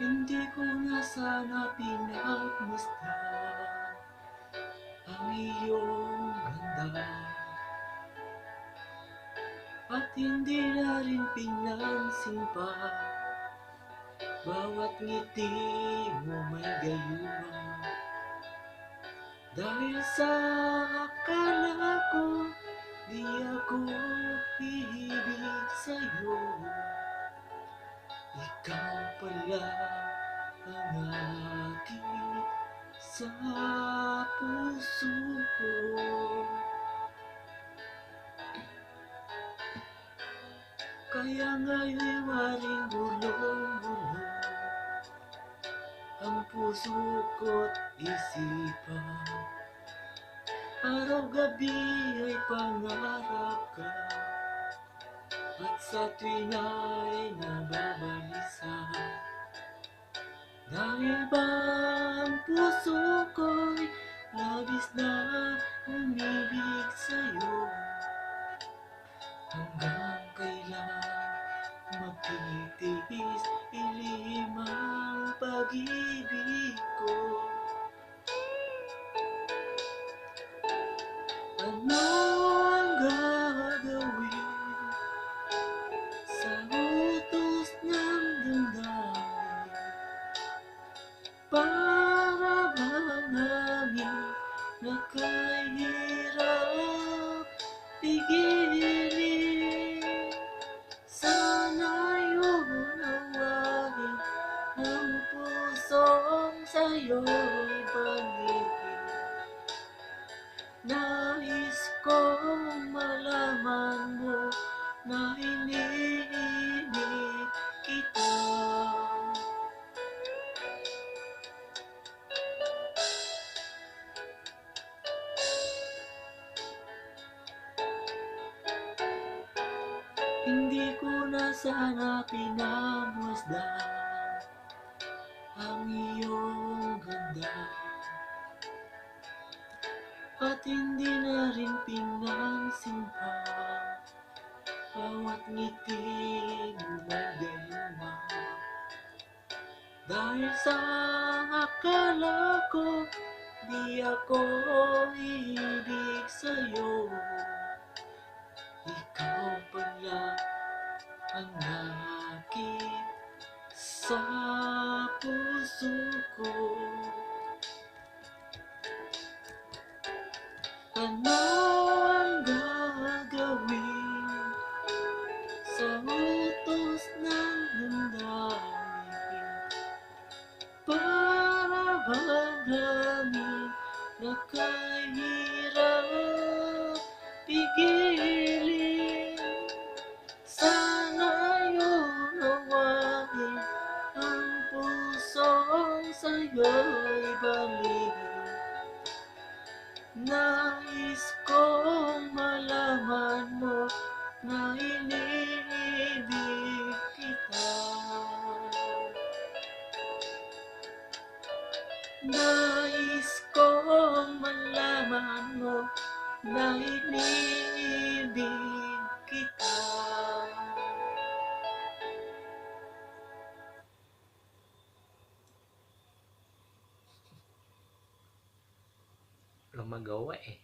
Hindi ko na sana pinagmasdan ang iyong ganda, at hindi na rin pinansin pa bawat ngiti mo may gayuma. Dahil sa akala ko di ako iibig sa'yo, ikaw pala ang aking sa puso ko. Kaya nga'y waring gulong-gulong ang puso ko't isipan. Araw-gabi ay pangarap ka, at sa tuwing ay nababalisa. Dahil ba ang puso ko'y labis na umibig sa'yo, hanggang kailan magtitiis ilihim ang pag-ibig ko. Ano ang gagawin sa utos ng damdamin? Para bang hangin na kahirap pigilin. Sana'y unawain ang pusong sa'yo'y bangin. Nais kong malaman mo na iniibig kita. Hindi ko na sana pinagmasdan ang iyong ganda, at hindi na rin pinansin pa bawat ngiti mo may gayuma. Dahil sa akala ko di ako iibig sa'yo, ikaw pala ang nakakit sa puso ko. Ano ang gagawin sa utos ng damdamin? Para bang hangin na kahirap pigilin. Sana'y unawain ang pusong sa'yo'y balik. Nais kong malaman mo na iniibig kita. Nais kong malaman mo na iniibig kita. Walang magawa eh.